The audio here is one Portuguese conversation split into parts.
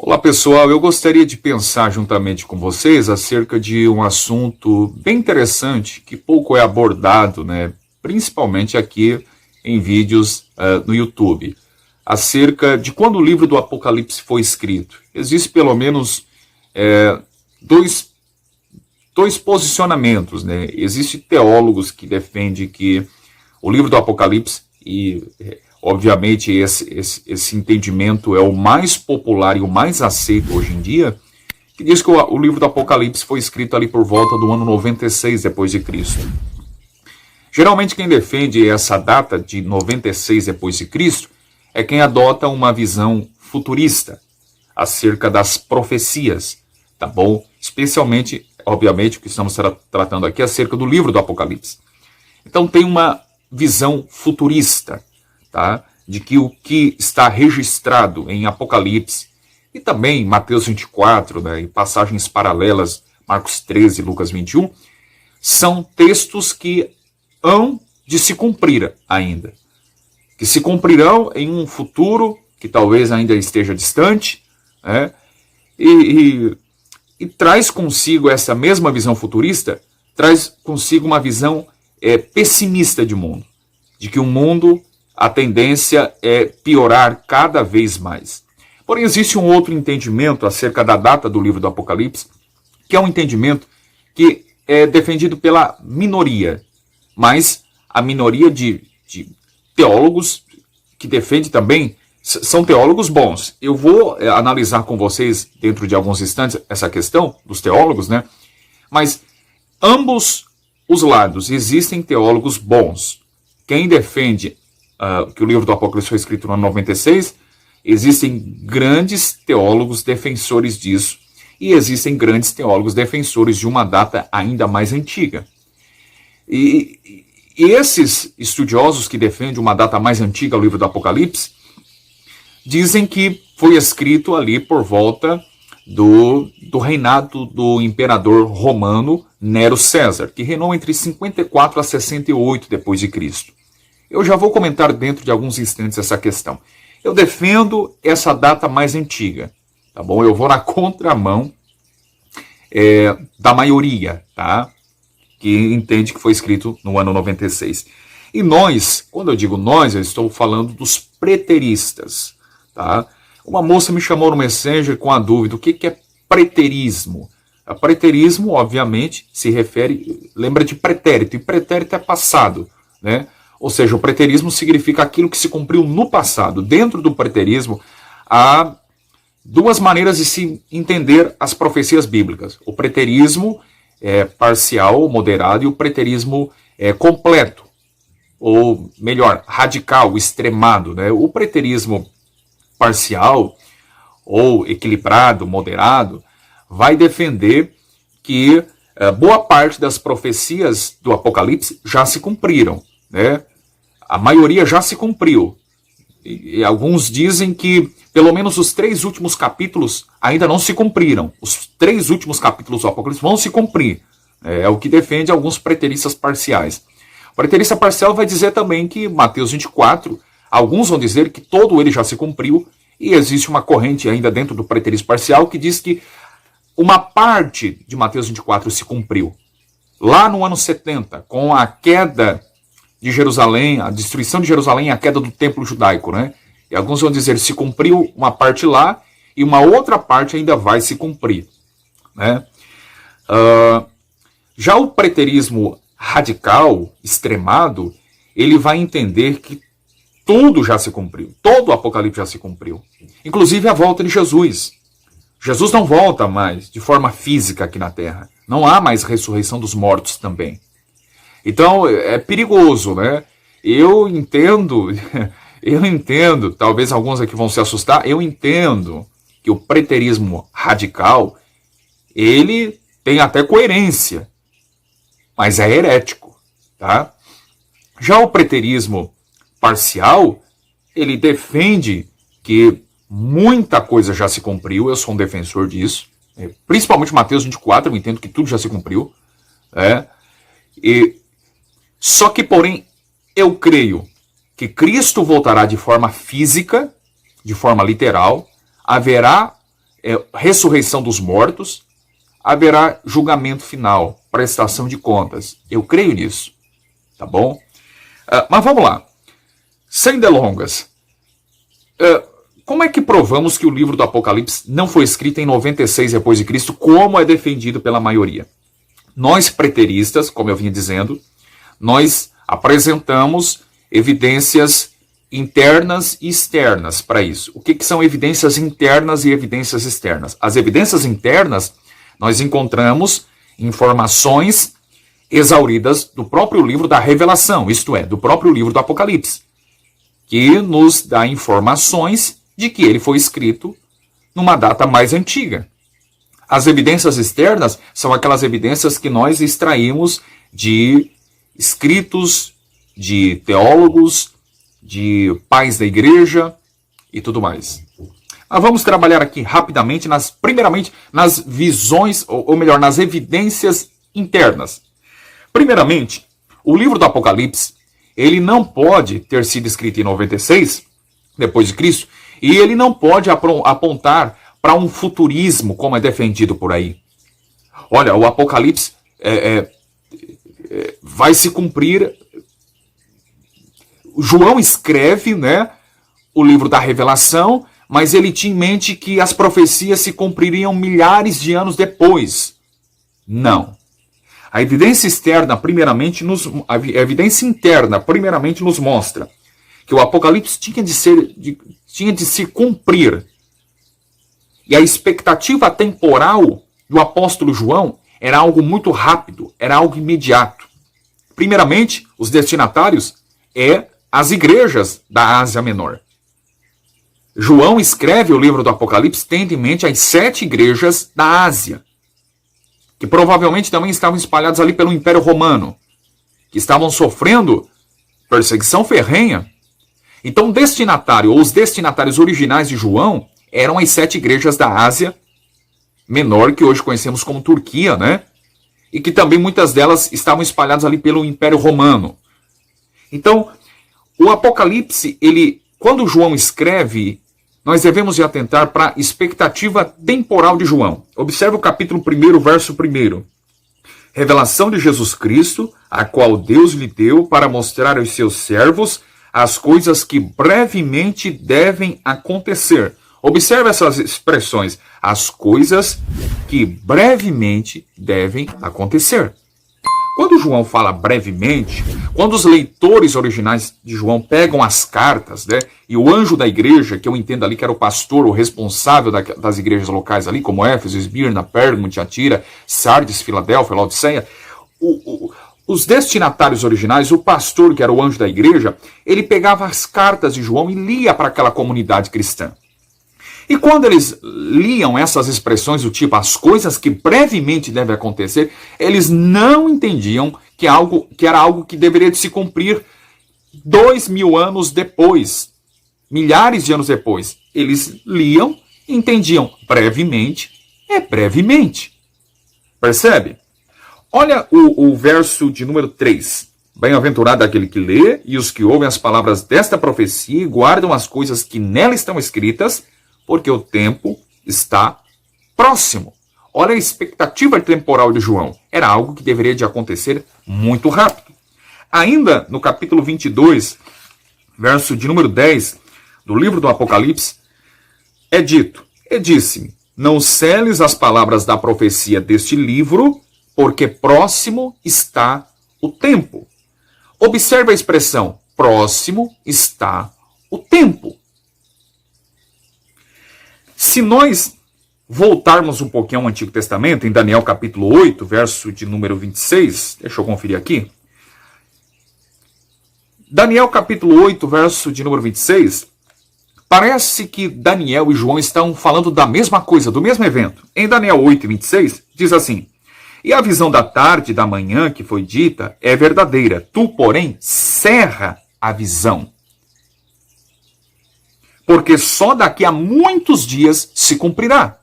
Olá pessoal, eu gostaria de pensar juntamente com vocês acerca de um assunto bem interessante que pouco é abordado, principalmente aqui em vídeos no YouTube, acerca de quando o livro do Apocalipse foi escrito. Existem pelo menos dois posicionamentos. Existem teólogos que defendem que o livro do Apocalipse, e obviamente esse entendimento é o mais popular e o mais aceito hoje em dia, que diz que o livro do Apocalipse foi escrito ali por volta do ano 96 depois de Cristo. Geralmente quem defende essa data de 96 depois de Cristo é quem adota uma visão futurista acerca das profecias, tá bom? Especialmente, obviamente, o que estamos tratando aqui acerca do livro do Apocalipse. Então tem uma visão futurista, tá? De que o que está registrado em Apocalipse e também em Mateus 24, em passagens paralelas, Marcos 13 e Lucas 21, são textos que hão de se cumprir ainda. Que se cumprirão em um futuro que talvez ainda esteja distante, e traz consigo essa mesma visão futurista, traz consigo uma visão pessimista de mundo. De que o mundo, a tendência é piorar cada vez mais. Porém, existe um outro entendimento acerca da data do livro do Apocalipse, que é um entendimento que é defendido pela minoria, mas a minoria de teólogos que defende também são teólogos bons. Eu vou analisar com vocês, dentro de alguns instantes, essa questão dos teólogos, mas ambos os lados existem teólogos bons. Quem defende que o livro do Apocalipse foi escrito no ano 96, existem grandes teólogos defensores disso, e existem grandes teólogos defensores de uma data ainda mais antiga. E esses estudiosos que defendem uma data mais antiga ao livro do Apocalipse, dizem que foi escrito ali por volta do reinado do imperador romano Nero César, que reinou entre 54 a 68 depois de Cristo. Eu já vou comentar dentro de alguns instantes essa questão. Eu defendo essa data mais antiga, tá bom? Eu vou na contramão da maioria, tá? Que entende que foi escrito no ano 96. E nós, quando eu digo nós, eu estou falando dos preteristas, tá? Uma moça me chamou no Messenger com a dúvida, o que é preterismo? A preterismo, obviamente, se refere, lembra de pretérito, e pretérito é passado, Ou seja, o preterismo significa aquilo que se cumpriu no passado. Dentro do preterismo, há duas maneiras de se entender as profecias bíblicas. O preterismo parcial, moderado, e o preterismo completo, ou melhor, radical, extremado. O preterismo parcial, ou equilibrado, moderado, vai defender que boa parte das profecias do Apocalipse já se cumpriram. A maioria já se cumpriu. E alguns dizem que pelo menos os 3 últimos capítulos ainda não se cumpriram. Os 3 últimos capítulos do Apocalipse vão se cumprir. É o que defende alguns preteristas parciais. O preterista parcial vai dizer também que Mateus 24, alguns vão dizer que todo ele já se cumpriu, e existe uma corrente ainda dentro do preterismo parcial que diz que uma parte de Mateus 24 se cumpriu. Lá no ano 70, com a queda de Jerusalém, a destruição de Jerusalém e a queda do templo judaico, E alguns vão dizer que se cumpriu uma parte lá e uma outra parte ainda vai se cumprir, Já o preterismo radical, extremado, ele vai entender que tudo já se cumpriu, todo o Apocalipse já se cumpriu, inclusive a volta de Jesus. Jesus não volta mais de forma física aqui na Terra, não há mais ressurreição dos mortos também. Então, é perigoso, Eu entendo, talvez alguns aqui vão se assustar, eu entendo que o preterismo radical, ele tem até coerência, mas é herético, tá? Já o preterismo parcial, ele defende que muita coisa já se cumpriu, eu sou um defensor disso, principalmente Mateus 24, eu entendo que tudo já se cumpriu, Só que, porém, eu creio que Cristo voltará de forma física, de forma literal, haverá ressurreição dos mortos, haverá julgamento final, prestação de contas. Eu creio nisso, tá bom? Mas vamos lá. Sem delongas. Como é que provamos que o livro do Apocalipse não foi escrito em 96 depois de Cristo, como é defendido pela maioria? Nós preteristas, como eu vinha dizendo, nós apresentamos evidências internas e externas para isso. O que são evidências internas e evidências externas? As evidências internas, nós encontramos informações exauridas do próprio livro da Revelação, isto é, do próprio livro do Apocalipse, que nos dá informações de que ele foi escrito numa data mais antiga. As evidências externas são aquelas evidências que nós extraímos de escritos, de teólogos, de pais da igreja e tudo mais. Mas vamos trabalhar aqui rapidamente, primeiramente, nas visões, ou melhor, nas evidências internas. Primeiramente, o livro do Apocalipse, ele não pode ter sido escrito em 96, depois de Cristo, e ele não pode apontar para um futurismo, como é defendido por aí. Olha, o Apocalipse vai se cumprir. João escreve, né, o livro da Revelação, mas ele tinha em mente que as profecias se cumpririam milhares de anos depois. Não. A evidência externa, primeiramente, a evidência interna, primeiramente, nos mostra que o Apocalipse tinha de se cumprir. E a expectativa temporal do apóstolo João era algo muito rápido, era algo imediato. Primeiramente, os destinatários as igrejas da Ásia Menor. João escreve o livro do Apocalipse tendo em mente as 7 igrejas da Ásia, que provavelmente também estavam espalhadas ali pelo Império Romano, que estavam sofrendo perseguição ferrenha. Então, o destinatário, ou os destinatários originais de João, eram as 7 igrejas da Ásia Menor, que hoje conhecemos como Turquia, né? E que também muitas delas estavam espalhadas ali pelo Império Romano. Então, o Apocalipse, quando João escreve, nós devemos de atentar para a expectativa temporal de João. Observe o capítulo 1, verso 1. Revelação de Jesus Cristo, a qual Deus lhe deu para mostrar aos seus servos as coisas que brevemente devem acontecer. Observe essas expressões, as coisas que brevemente devem acontecer. Quando João fala brevemente, quando os leitores originais de João pegam as cartas, né, e o anjo da igreja, que eu entendo ali que era o pastor, o responsável das igrejas locais ali, como Éfeso, Esmirna, Pérgamo, Tiatira, Sardes, Filadélfia, Laodiceia, os destinatários originais, o pastor, que era o anjo da igreja, ele pegava as cartas de João e lia para aquela comunidade cristã. E quando eles liam essas expressões do tipo as coisas que brevemente devem acontecer, eles não entendiam que era algo que deveria de se cumprir 2000 anos depois, milhares de anos depois. Eles liam e entendiam brevemente, brevemente. Percebe? Olha o verso de número 3. Bem-aventurado aquele que lê e os que ouvem as palavras desta profecia e guardam as coisas que nela estão escritas, porque o tempo está próximo. Olha a expectativa temporal de João. Era algo que deveria de acontecer muito rápido. Ainda no capítulo 22, verso de número 10, do livro do Apocalipse, é dito, e disse-me, não seles as palavras da profecia deste livro, porque próximo está o tempo. Observe a expressão, próximo está o tempo. Se nós voltarmos um pouquinho ao Antigo Testamento, em Daniel capítulo 8, verso de número 26, deixa eu conferir aqui. Daniel capítulo 8, verso de número 26, parece que Daniel e João estão falando da mesma coisa, do mesmo evento. Em Daniel 8, 26, diz assim, e a visão da tarde e da manhã que foi dita é verdadeira, tu, porém, cerra a visão. Porque só daqui a muitos dias se cumprirá.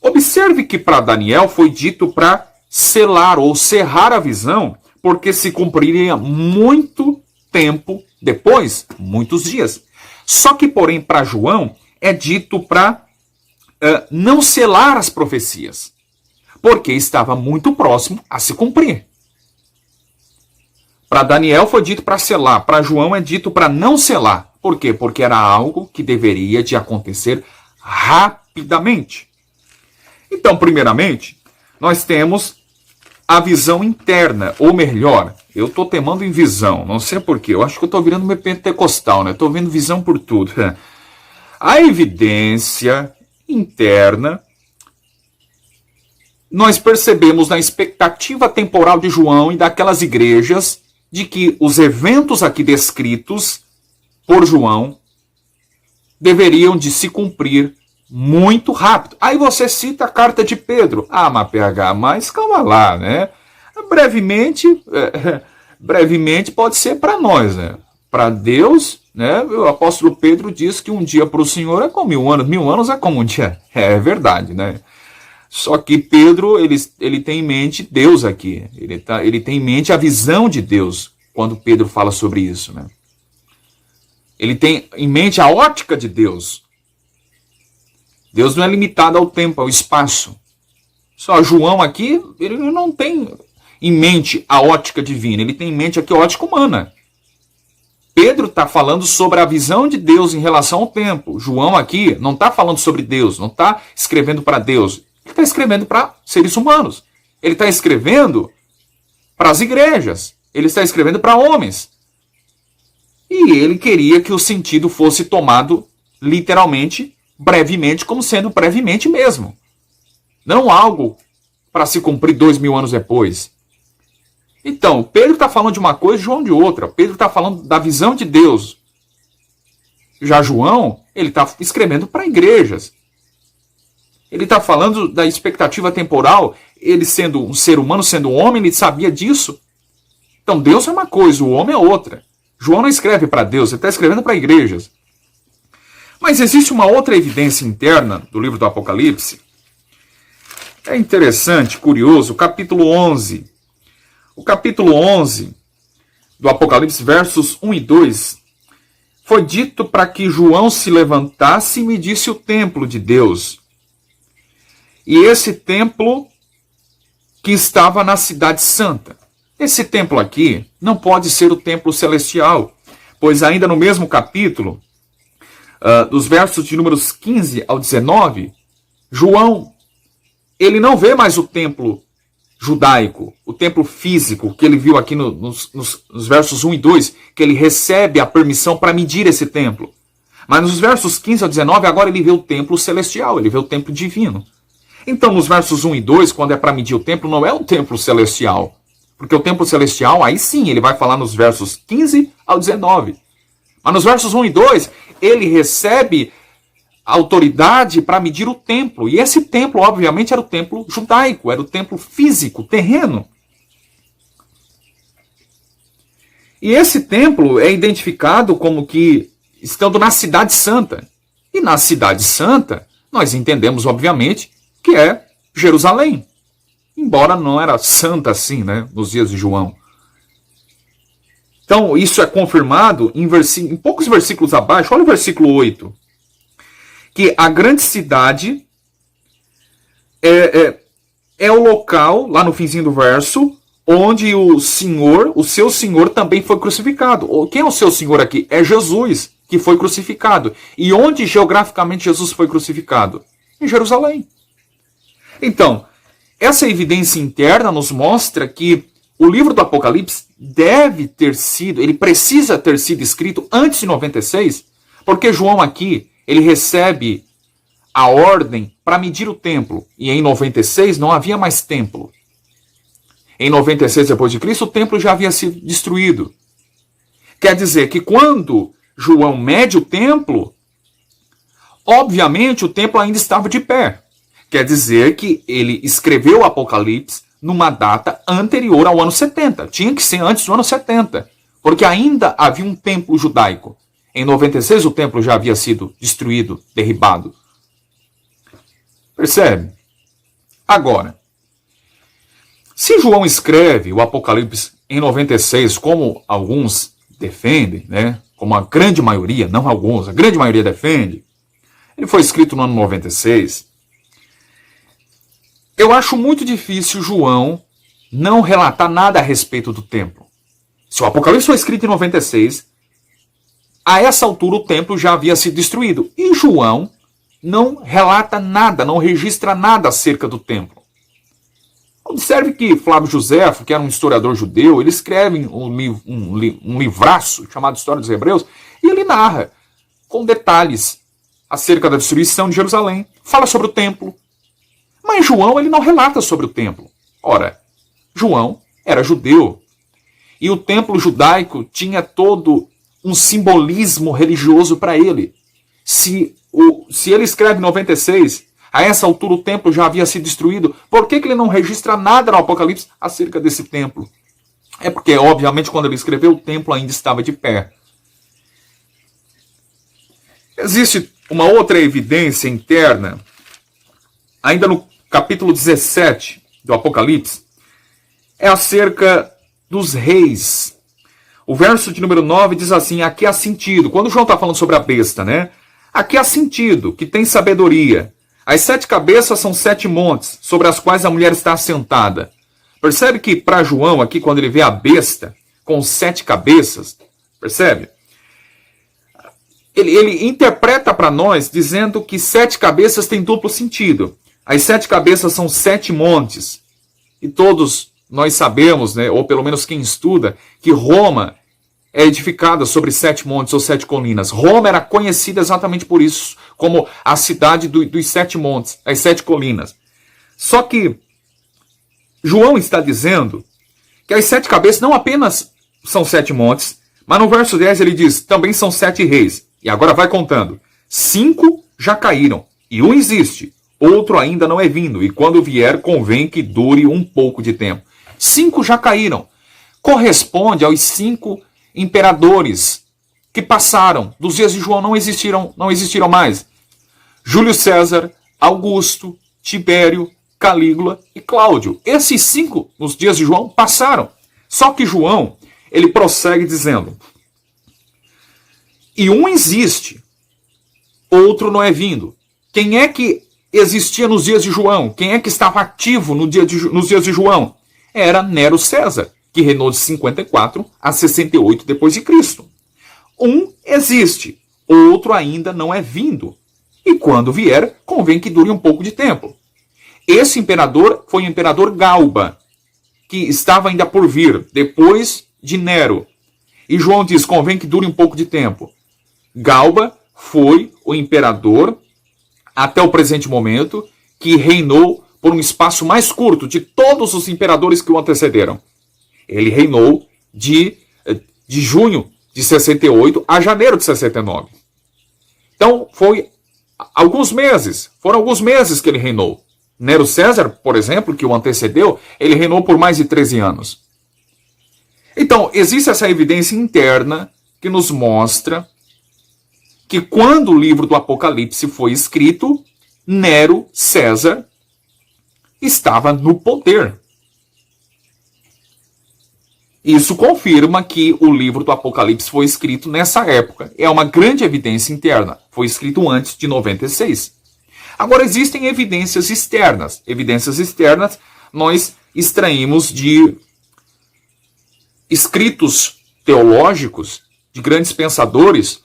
Observe que para Daniel foi dito para selar ou cerrar a visão, porque se cumpriria muito tempo depois, muitos dias. Só que, porém, para João é dito para não selar as profecias, porque estava muito próximo a se cumprir. Para Daniel foi dito para selar, para João é dito para não selar. Por quê? Porque era algo que deveria de acontecer rapidamente. Então, primeiramente, nós temos a visão interna, ou melhor, eu estou temando em visão, não sei porquê, eu acho que eu estou virando meio pentecostal, né? Estou vendo visão por tudo. A evidência interna, nós percebemos na expectativa temporal de João e daquelas igrejas, de que os eventos aqui descritos por João deveriam de se cumprir muito rápido. Aí você cita a carta de Pedro. Ah, mas PH, mas calma lá, né? Brevemente pode ser para nós, né? Para Deus, né? O apóstolo Pedro diz que um dia para o Senhor é como 1000 anos. 1000 anos é como um dia. É verdade, né? Só que Pedro, ele tem em mente Deus aqui. Ele tem em mente a visão de Deus quando Pedro fala sobre isso, né? Ele tem em mente a ótica de Deus. Deus não é limitado ao tempo, ao espaço. Só João aqui, ele não tem em mente a ótica divina, ele tem em mente aqui a ótica humana. Pedro está falando sobre a visão de Deus em relação ao tempo. João aqui não está falando sobre Deus, não está escrevendo para Deus. Ele está escrevendo para seres humanos. Ele está escrevendo para as igrejas. Ele está escrevendo para homens. E ele queria que o sentido fosse tomado literalmente, brevemente, como sendo brevemente mesmo. Não algo para se cumprir 2000 anos depois. Então, Pedro está falando de uma coisa, João de outra. Pedro está falando da visão de Deus. Já João, ele está escrevendo para igrejas. Ele está falando da expectativa temporal. Ele sendo um ser humano, sendo um homem, ele sabia disso. Então, Deus é uma coisa, o homem é outra. João não escreve para Deus, ele está escrevendo para igrejas. Mas existe uma outra evidência interna do livro do Apocalipse. É interessante, curioso, o capítulo 11. O capítulo 11 do Apocalipse, versos 1 e 2, foi dito para que João se levantasse e medisse o templo de Deus. E esse templo que estava na cidade santa. Esse templo aqui não pode ser o templo celestial, pois ainda no mesmo capítulo, dos versos de números 15 ao 19, João, ele não vê mais o templo judaico, o templo físico, que ele viu aqui nos versos 1 e 2, que ele recebe a permissão para medir esse templo. Mas nos versos 15 ao 19, agora ele vê o templo celestial, ele vê o templo divino. Então, nos versos 1 e 2, quando é para medir o templo, não é o templo celestial. Porque o templo celestial, aí sim, ele vai falar nos versos 15 ao 19. Mas nos versos 1 e 2, ele recebe a autoridade para medir o templo. E esse templo, obviamente, era o templo judaico, era o templo físico, terreno. E esse templo é identificado como que estando na cidade santa. E na cidade santa, nós entendemos, obviamente, que é Jerusalém. Embora não era santa assim, né, nos dias de João. Então, isso é confirmado em poucos versículos abaixo. Olha o versículo 8. Que a grande cidade é o local, lá no finzinho do verso, onde o seu Senhor também foi crucificado. Quem é o seu Senhor aqui? É Jesus, que foi crucificado. E onde geograficamente Jesus foi crucificado? Em Jerusalém. Então, essa evidência interna nos mostra que o livro do Apocalipse ele precisa ter sido escrito antes de 96, porque João aqui, ele recebe a ordem para medir o templo, e em 96 não havia mais templo. Em 96 depois de Cristo, o templo já havia sido destruído. Quer dizer que quando João mede o templo, obviamente o templo ainda estava de pé. Quer dizer que ele escreveu o Apocalipse numa data anterior ao ano 70. Tinha que ser antes do ano 70, porque ainda havia um templo judaico. Em 96 o templo já havia sido destruído, derribado. Percebe? Agora, se João escreve o Apocalipse em 96, como alguns defendem, né? Como a grande maioria, não alguns, a grande maioria defende, ele foi escrito no ano 96. Eu acho muito difícil João não relatar nada a respeito do templo. Se o Apocalipse foi escrito em 96, a essa altura o templo já havia sido destruído. E João não relata nada, não registra nada acerca do templo. Observe que Flávio Josefo, que era um historiador judeu, ele escreve um livraço chamado História dos Hebreus, e ele narra com detalhes acerca da destruição de Jerusalém, fala sobre o templo. Mas João ele não relata sobre o templo. Ora, João era judeu, e o templo judaico tinha todo um simbolismo religioso para ele. Se ele escreve em 96, a essa altura o templo já havia sido destruído, por que ele não registra nada no Apocalipse acerca desse templo? É porque, obviamente, quando ele escreveu, o templo ainda estava de pé. Existe uma outra evidência interna, ainda no capítulo 17 do Apocalipse, é acerca dos reis. O verso de número 9 diz assim: aqui há sentido. Quando João está falando sobre a besta, né? Aqui há sentido, que tem sabedoria. As 7 cabeças são 7 montes, sobre as quais a mulher está assentada. Percebe que para João, aqui, quando ele vê a besta com 7 cabeças, percebe? Ele interpreta para nós dizendo que 7 cabeças tem duplo sentido. As 7 cabeças são 7 montes. E todos nós sabemos, né, ou pelo menos quem estuda, que Roma é edificada sobre 7 montes ou 7 colinas. Roma era conhecida exatamente por isso, como a cidade dos 7 montes, as 7 colinas. Só que João está dizendo que as 7 cabeças não apenas são 7 montes, mas no verso 10 ele diz, também são 7 reis. E agora vai contando. 5 já caíram, e um existe, outro ainda não é vindo, e quando vier convém que dure um pouco de tempo. 5 já caíram. Corresponde aos 5 imperadores que passaram. Dos dias de João não existiram mais. Júlio César, Augusto, Tibério, Calígula e Cláudio. Esses 5, nos dias de João, passaram. Só que João, ele prossegue dizendo, e um existe, outro não é vindo. Quem é que existia nos dias de João? Quem é que estava ativo nos dias de João? Era Nero César, que reinou de 54 a 68 depois de Cristo. Um existe, outro ainda não é vindo. E quando vier, convém que dure um pouco de tempo. Esse imperador foi o imperador Galba, que estava ainda por vir, depois de Nero. E João diz, convém que dure um pouco de tempo. Galba foi o imperador, até o presente momento, que reinou por um espaço mais curto de todos os imperadores que o antecederam. Ele reinou de junho de 68 a janeiro de 69. Então, foram alguns meses que ele reinou. Nero César, por exemplo, que o antecedeu, ele reinou por mais de 13 anos. Então, existe essa evidência interna que nos mostra que quando o livro do Apocalipse foi escrito, Nero César estava no poder. Isso confirma que o livro do Apocalipse foi escrito nessa época. É uma grande evidência interna. Foi escrito antes de 96. Agora, existem evidências externas. Evidências externas nós extraímos de escritos teológicos de grandes pensadores.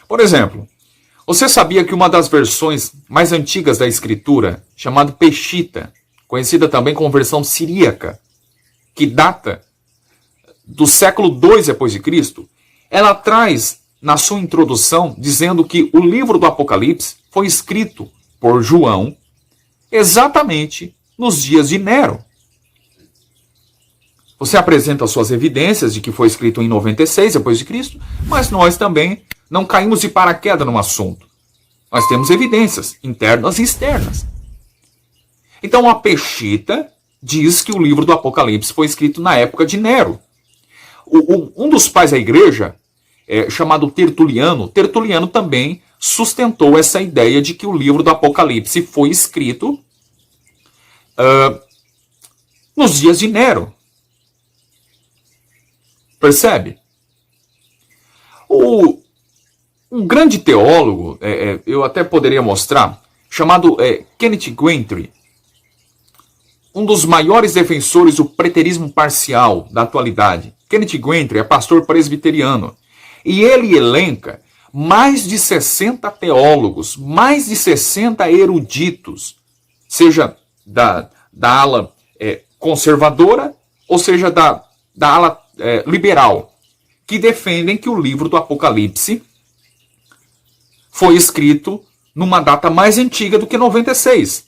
Por exemplo, você sabia que uma das versões mais antigas da Escritura, chamada Peshitta, conhecida também como versão siríaca, que data do século II depois de Cristo, ela traz na sua introdução dizendo que o livro do Apocalipse foi escrito por João exatamente nos dias de Nero. Você apresenta suas evidências de que foi escrito em 96 depois de Cristo, mas nós também não caímos de paraquedas no assunto. Nós temos evidências internas e externas. Então a Peshitta diz que o livro do Apocalipse foi escrito na época de Nero. Um dos pais da igreja, chamado Tertuliano também sustentou essa ideia de que o livro do Apocalipse foi escrito nos dias de Nero. Percebe? Um grande teólogo, eu até poderia mostrar, chamado Kenneth Gentry, um dos maiores defensores do preterismo parcial da atualidade. Kenneth Guenther é pastor presbiteriano. E ele elenca mais de 60 teólogos, mais de 60 eruditos, seja da ala conservadora, ou seja, da ala liberal, que defendem que o livro do Apocalipse foi escrito numa data mais antiga do que 96.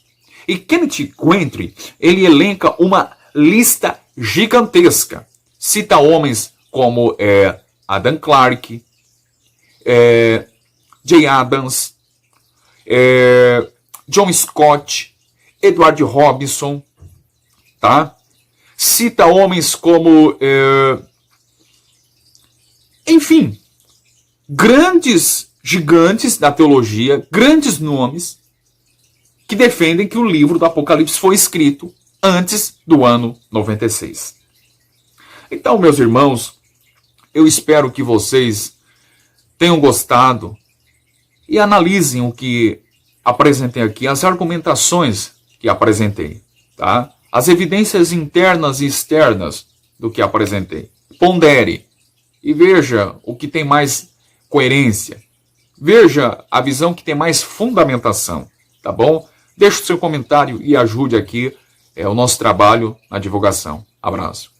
E Kenneth Guenther, ele elenca uma lista gigantesca. Cita homens como Adam Clarke, Jay Adams, John Scott, Edward Robinson, tá? Cita homens como, enfim, grandes gigantes da teologia, grandes nomes, que defendem que o livro do Apocalipse foi escrito antes do ano 96. Então, meus irmãos, eu espero que vocês tenham gostado e analisem o que apresentei aqui, as argumentações que apresentei, tá? As evidências internas e externas do que apresentei. Pondere e veja o que tem mais coerência. Veja a visão que tem mais fundamentação, tá bom? Deixe o seu comentário e ajude aqui o nosso trabalho na divulgação. Abraço.